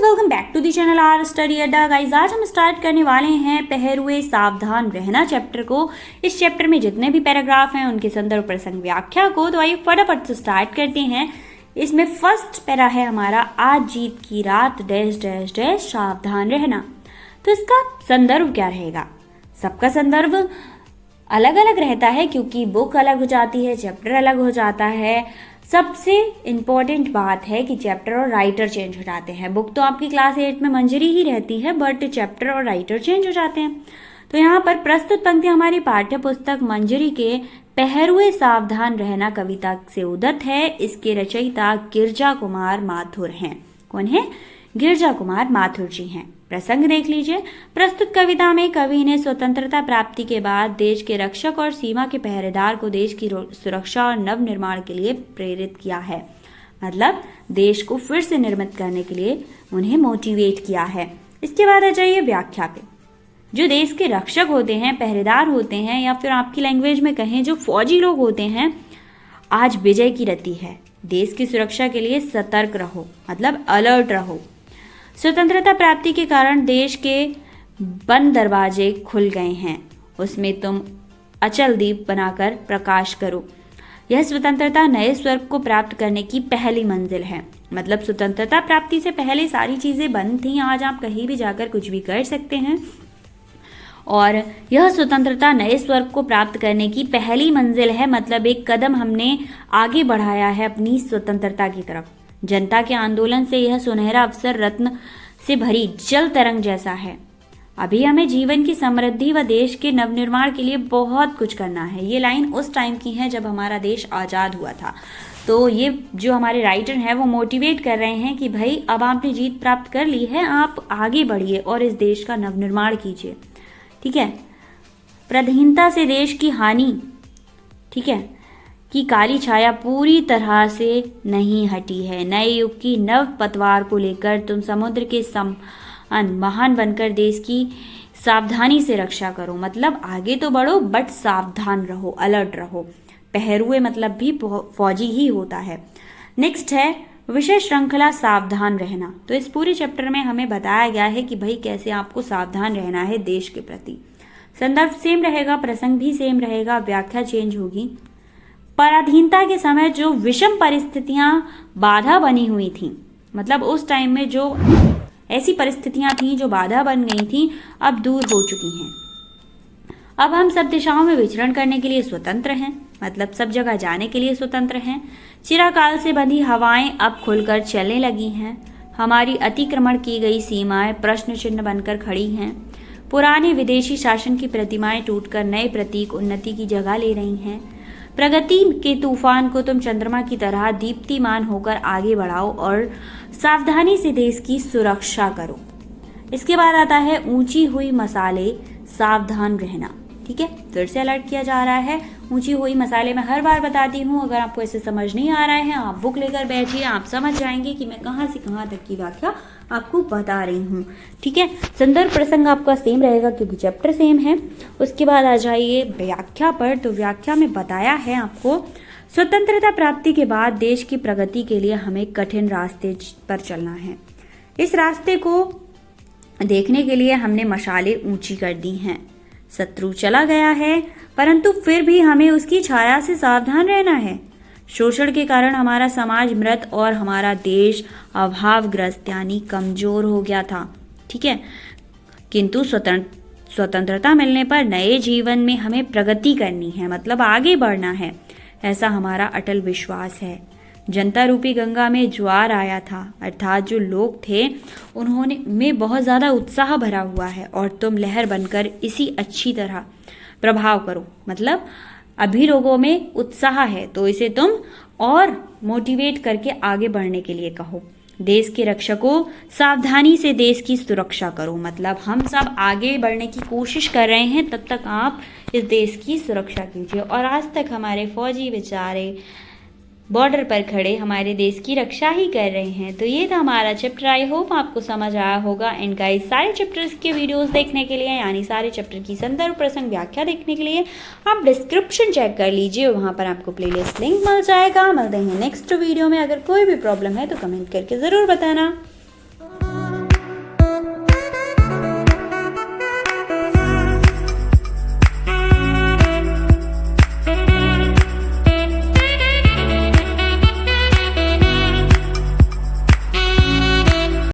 Welcome back to the channel R study Adda. Guys, आज हम start करने वाले हैं पहरुए सावधान रहना चैप्टर को। इस चैप्टर में जितने भी पैराग्राफ हैं उनके संदर्भ प्रसंग व्याख्या को, तो आइए फटाफट से स्टार्ट करते हैं। इसमें फर्स्ट पैरा है हमारा, आज जीत की रात डैश डैश डैश सावधान रहना। तो इसका संदर्भ क्या रहेगा? सबका संदर्भ अलग अलग रहता है क्योंकि बुक अलग हो जाती है, चैप्टर अलग हो जाता है। सबसे इम्पॉर्टेंट बात है कि चैप्टर और राइटर चेंज हो जाते हैं। बुक तो आपकी क्लास 8 में मंजरी ही रहती है, बट चैप्टर और राइटर चेंज हो जाते हैं। तो यहाँ पर प्रस्तुत पंक्ति हमारी पाठ्य पुस्तक मंजरी के पहरुए सावधान रहना कविता से उद्धत है। इसके रचयिता गिरजा कुमार माथुर हैं। कौन है? गिरजा कुमार माथुर जी हैं। प्रसंग देख लीजिए। प्रस्तुत कविता में कवि ने स्वतंत्रता प्राप्ति के बाद देश के रक्षक और सीमा के पहरेदार को देश की सुरक्षा और नव निर्माण के लिए प्रेरित किया है। मतलब देश को फिर से निर्मित करने के लिए उन्हें मोटिवेट किया है। इसके बाद आ जाइए व्याख्या पे। जो देश के रक्षक होते हैं, पहरेदार होते हैं, या फिर आपकी लैंग्वेज में कहें जो फौजी लोग होते हैं, आज विजय की रति है। देश की सुरक्षा के लिए सतर्क रहो, मतलब अलर्ट रहो। स्वतंत्रता प्राप्ति के कारण देश के बंद दरवाजे खुल गए हैं, उसमें तुम अचल दीप बनाकर प्रकाश करो। यह स्वतंत्रता नए स्वर्ग को प्राप्त करने की पहली मंजिल है। मतलब स्वतंत्रता प्राप्ति से पहले सारी चीजें बंद थीं, आज आप कहीं भी जाकर कुछ भी कर सकते हैं। और यह स्वतंत्रता नए स्वर्ग को प्राप्त करने की पहली मंजिल है, मतलब एक कदम हमने आगे बढ़ाया है अपनी स्वतंत्रता की तरफ। जनता के आंदोलन से यह सुनहरा अवसर रत्न से भरी जल तरंग जैसा है। अभी हमें जीवन की समृद्धि व देश के नवनिर्माण के लिए बहुत कुछ करना है। ये लाइन उस टाइम की है जब हमारा देश आज़ाद हुआ था। तो ये जो हमारे राइटर हैं वो मोटिवेट कर रहे हैं कि भाई अब आपने जीत प्राप्त कर ली है, आप आगे बढ़िए और इस देश का नवनिर्माण कीजिए। ठीक है। पराधीनता से देश की हानि, ठीक है, की काली छाया पूरी तरह से नहीं हटी है। नए युग की नव पतवार को लेकर तुम समुद्र के समान महान बनकर देश की सावधानी से रक्षा करो। मतलब आगे तो बढ़ो बट सावधान रहो, अलर्ट रहो। पहरुए मतलब भी फौजी ही होता है। नेक्स्ट है विषय श्रृंखला सावधान रहना। तो इस पूरे चैप्टर में हमें बताया गया है कि भाई कैसे आपको सावधान रहना है देश के प्रति। संदर्भ सेम रहेगा, प्रसंग भी सेम रहेगा, व्याख्या चेंज होगी। पराधीनता के समय जो विषम परिस्थितियां बाधा बनी हुई थी, मतलब उस टाइम में जो ऐसी परिस्थितियां थी जो बाधा बन गई थी, अब दूर हो चुकी हैं। अब हम सब दिशाओं में विचरण करने के लिए स्वतंत्र हैं, मतलब सब जगह जाने के लिए स्वतंत्र हैं। चिरकाल से बंधी हवाएं अब खुलकर चलने लगी हैं। हमारी अतिक्रमण की गई सीमाएं प्रश्न चिन्ह बनकर खड़ी हैं। पुराने विदेशी शासन की प्रतिमाएं टूटकर नए प्रतीक उन्नति की जगह ले रही हैं। प्रगति के तूफान को तुम चंद्रमा की तरह दीप्तिमान होकर आगे बढ़ाओ और सावधानी से देश की सुरक्षा करो। इसके बाद आता है ऊंची हुई मसाले सावधान रहना। ठीक है, फिर से अलर्ट किया जा रहा है। ऊंची हुई मसाले मैं हर बार बताती हूँ, अगर आपको ऐसे समझ नहीं आ रहा है आप बुक लेकर बैठिए, आप समझ जाएंगे कि मैं कहाँ से कहाँ तक की व्याख्या आपको बता रही हूँ। ठीक है, संदर्भ प्रसंग आपका सेम रहेगा क्योंकि चैप्टर सेम है। उसके बाद आ जाइए व्याख्या पर। तो व्याख्या में बताया है आपको, स्वतंत्रता प्राप्ति के बाद देश की प्रगति के लिए हमें कठिन रास्ते पर चलना है। इस रास्ते को देखने के लिए हमने मशालें ऊंची कर दी हैं। शत्रु चला गया है परंतु फिर भी हमें उसकी छाया से सावधान रहना है। शोषण के कारण हमारा समाज मृत और हमारा देश अभावग्रस्त यानी कमजोर हो गया था। ठीक है, किंतु स्वतंत्रता मिलने पर नए जीवन में हमें प्रगति करनी है, मतलब आगे बढ़ना है, ऐसा हमारा अटल विश्वास है। जनता रूपी गंगा में ज्वार आया था, अर्थात जो लोग थे उन्होंने में बहुत ज़्यादा उत्साह भरा हुआ है और तुम लहर बनकर इसी अच्छी तरह प्रभाव करो। मतलब अभी लोगों में उत्साह है तो इसे तुम और मोटिवेट करके आगे बढ़ने के लिए कहो। देश के रक्षकों सावधानी से देश की सुरक्षा करो। मतलब हम सब आगे बढ़ने की कोशिश कर रहे हैं, तब तक आप इस देश की सुरक्षा कीजिए। और आज तक हमारे फौजी बेचारे बॉर्डर पर खड़े हमारे देश की रक्षा ही कर रहे हैं। तो ये था हमारा चैप्टर। आई होप आपको समझ आया होगा। एंड गाइस, सारे चैप्टर्स के वीडियोस देखने के लिए यानी सारे चैप्टर की संदर्भ प्रसंग व्याख्या देखने के लिए आप डिस्क्रिप्शन चेक कर लीजिए, वहाँ पर आपको प्लेलिस्ट लिंक मिल जाएगा। मिलते हैं नेक्स्ट वीडियो में। अगर कोई भी प्रॉब्लम है तो कमेंट करके ज़रूर बताना।